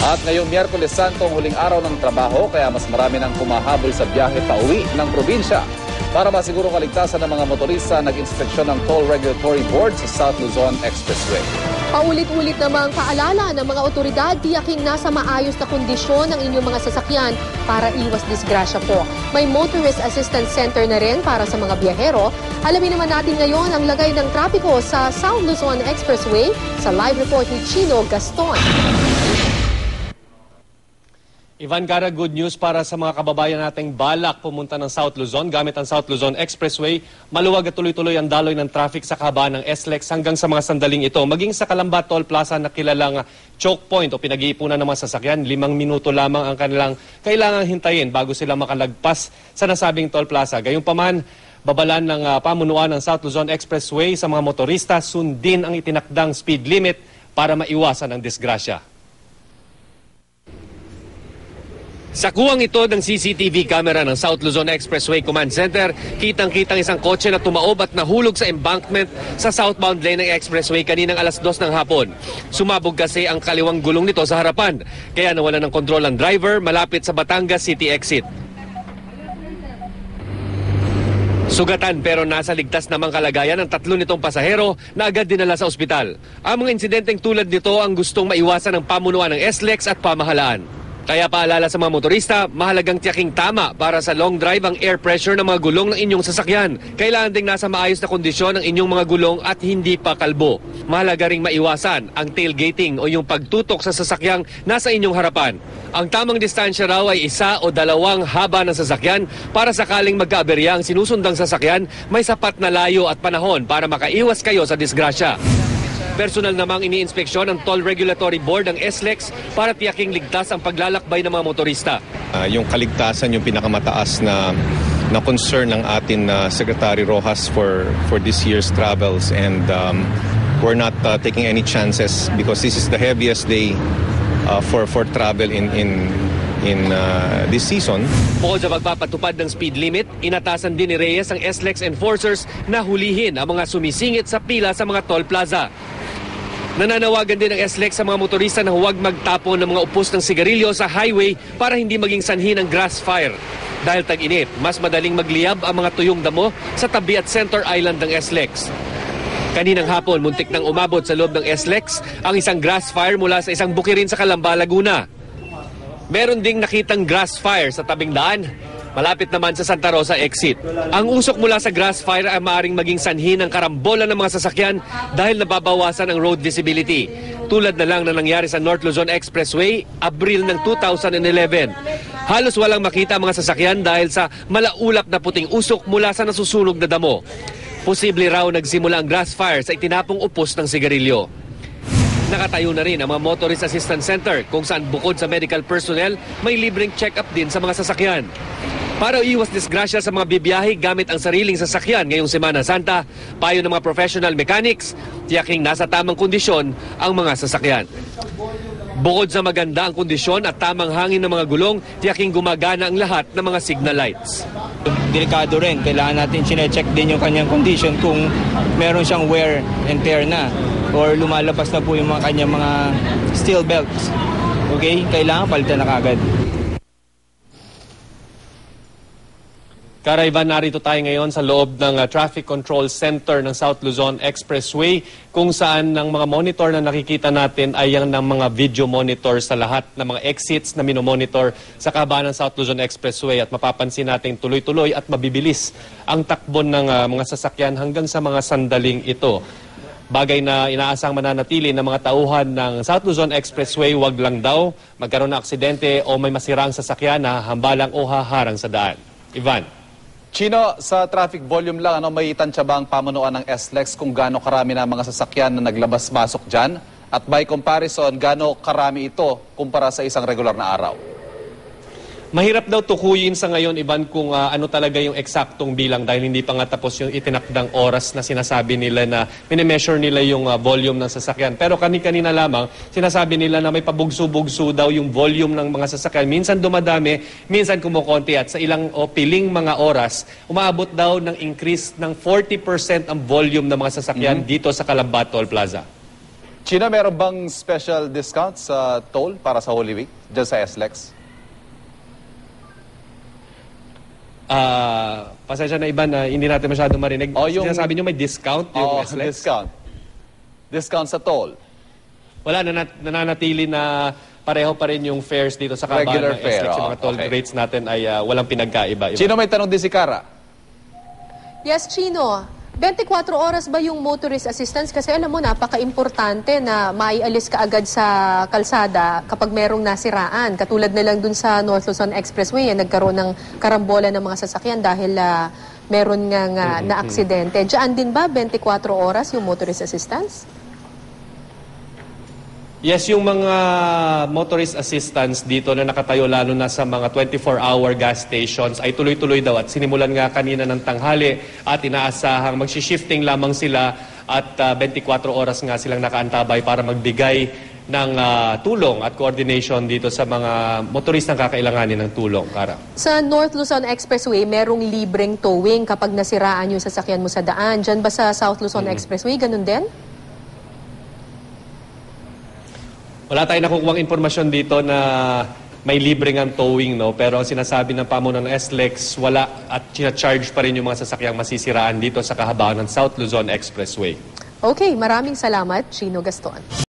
At ngayong Miyerkules Santo, huling araw ng trabaho, kaya mas marami nang humahabol sa biyahe pauwi ng probinsya. Para masiguro kaligtasan ng mga motorista, nag-inspeksyon ng Toll Regulatory Board sa South Luzon Expressway. Paulit-ulit namang paalala ng mga otoridad, tiyaking nasa maayos na kondisyon ng inyong mga sasakyan para iwas disgrasya po. May Motorist Assistance Center na rin para sa mga biyahero. Alamin naman natin ngayon ang lagay ng trapiko sa South Luzon Expressway sa live report ni Chino Gaston. Ivan Gara, good news para sa mga kababayan nating balak pumunta ng South Luzon gamit ang South Luzon Expressway. Maluwag at tuloy-tuloy ang daloy ng traffic sa kahabaan ng SLEX hanggang sa mga sandaling ito. Maging sa Calamba Toll Plaza na kilalang choke point o pinag-iipunan ng mga sasakyan, 5 minuto lamang ang kanilang kailangang hintayin bago sila makalagpas sa nasabing toll plaza. Gayunpaman, babalan ng pamunuan ng South Luzon Expressway sa mga motorista, sundin ang itinakdang speed limit para maiwasan ang disgrasya. Sa kuwang ito ng CCTV camera ng South Luzon Expressway Command Center, kitang-kitang isang kotse na tumaob at nahulog sa embankment sa southbound lane ng expressway kaninang alas 2 ng hapon. Sumabog kasi ang kaliwang gulong nito sa harapan, kaya nawalan ng kontrol ang driver malapit sa Batangas City exit. Sugatan pero nasa ligtas namang kalagayan ang 3 nitong pasahero na agad dinala sa ospital. Ang mga insidenteng tulad nito ang gustong maiwasan ng pamunuan ng SLEX at pamahalaan. Kaya paalala sa mga motorista, mahalagang tiyaking tama para sa long drive ang air pressure ng mga gulong ng inyong sasakyan. Kailangan ding nasa maayos na kondisyon ang inyong mga gulong at hindi pa kalbo. Mahalaga ring maiwasan ang tailgating o yung pagtutok sa sasakyang nasa inyong harapan. Ang tamang distansya raw ay 1 o 2 haba ng sasakyan para sakaling magkaaberya ang sinusundang sasakyan, may sapat na layo at panahon para makaiwas kayo sa disgrasya. Personal namang iniinspeksyon ng Toll Regulatory Board ang SLEX para tiyaking ligtas ang paglalakbay ng mga motorista. Yung kaligtasan yung pinakamataas na concern ng atin Secretary Rojas for this year's travels, and we're not taking any chances because this is the heaviest day for travel in this season. Bukod sa pagpapatupad ng speed limit, inatasan din ni Reyes ang SLEX enforcers na hulihin ang mga sumisingit sa pila sa mga toll plaza. Nananawagan din ng SLEX sa mga motorista na huwag magtapon ng mga upos ng sigarilyo sa highway para hindi maging sanhi ng grass fire. Dahil tag-init, mas madaling magliyab ang mga tuyong damo sa tabi at center island ng SLEX. Kaninang hapon, muntik nang umabot sa loob ng SLEX ang isang grass fire mula sa isang bukirin sa Calamba, Laguna. Meron ding nakitang grass fire sa tabing daan, malapit naman sa Santa Rosa exit. Ang usok mula sa grass fire ay maaaring maging sanhi ng karambola ng mga sasakyan dahil nababawasan ang road visibility. Tulad na lang na nangyari sa North Luzon Expressway, Abril ng 2011. Halos walang makita ang mga sasakyan dahil sa malaulap na puting usok mula sa nasusunog na damo. Posible raw nagsimula ang grass fire sa itinapong upos ng sigarilyo. Nakatayo na rin ang mga Motorist Assistance Center kung saan bukod sa medical personnel, may libreng check-up din sa mga sasakyan. Para iwas disgrasya sa mga bibiyahe gamit ang sariling sasakyan ngayong Semana Santa, payo ng mga professional mechanics, tiyaking nasa tamang kondisyon ang mga sasakyan. Bukod sa maganda ang kondisyon at tamang hangin ng mga gulong, tiyaking gumagana ang lahat ng mga signal lights. Delikado rin, kailangan natin sinecheck din yung kanyang condition kung meron siyang wear and tear na or lumalabas na po yung mga kanyang mga steel belts. Okay? Kailangan palitan na kagad. Karaivan, narito tayo ngayon sa loob ng Traffic Control Center ng South Luzon Expressway kung saan ng mga monitor na nakikita natin ay yung ng mga video monitor sa lahat ng mga exits na minomonitor sa kahabaan ng South Luzon Expressway at mapapansin natin tuloy-tuloy at mabibilis ang takbo ng mga sasakyan hanggang sa mga sandaling ito. Bagay na inaasang mananatili ng mga tauhan ng South Luzon Expressway, wag lang daw magkaroon ng aksidente o may masirang sasakyan na hambalang o haharang sa daan. Ivan. Chino, sa traffic volume lang, may tansya ba ang pamunuan ng SLEX kung gaano karami na mga sasakyan na naglabas-masok dyan? At by comparison, gaano karami ito kumpara sa isang regular na araw? Mahirap daw tukuyin sa ngayon, Ivan, kung ano talaga yung eksaktong bilang dahil hindi pa nga tapos yung itinakdang oras na sinasabi nila na minimeasure nila yung volume ng sasakyan. Pero kani-kanina lamang, sinasabi nila na may pabugso-bugso daw yung volume ng mga sasakyan. Minsan dumadami, minsan kumukonti at sa ilang piling mga oras, umaabot daw ng increase ng 40% ang volume ng mga sasakyan dito sa Calamba Toll Plaza. Chino, meron bang special discount sa toll para sa Holy Week dyan sa SLEX? Pasensya na iba na hindi natin masyadong marinig. Sinasabi nyo may discount yung SLEX? Discount. Discount sa toll. Wala, nananatili na pareho pa rin yung fares dito sa kabaan Regular ng fare, SLEX. Yung mga toll rates natin ay walang pinagkaiba. Chino, may tanong din si Cara. Yes, Chino. 24 oras ba yung motorist assistance? Kasi alam mo, napaka-importante na maialis ka agad sa kalsada kapag merong nasiraan. Katulad na lang dun sa North Luzon Expressway, nagkaroon ng karambola ng mga sasakyan dahil meron nga na-aksidente. Diyan din ba 24 oras yung motorist assistance? Yes, yung mga motorist assistance dito na nakatayo lalo na sa mga 24-hour gas stations ay tuloy-tuloy daw at sinimulan nga kanina ng tanghali at inaasahang magsi-shifting lamang sila at 24 oras nga silang nakaantabay para magbigay ng tulong at coordination dito sa mga motoristang kakailanganin ng tulong. Cara. Sa North Luzon Expressway, merong libreng towing kapag nasiraan yung sasakyan mo sa daan. Diyan ba sa South Luzon Expressway, ganun din? Wala tayong nakukuhang impormasyon dito na may libre ng towing, no? Pero ang sinasabi ng pamuno ng SLEX, wala at charge pa rin yung mga sasakyang masisiraan dito sa kahabaan ng South Luzon Expressway. Okay, maraming salamat, Chino Gaston.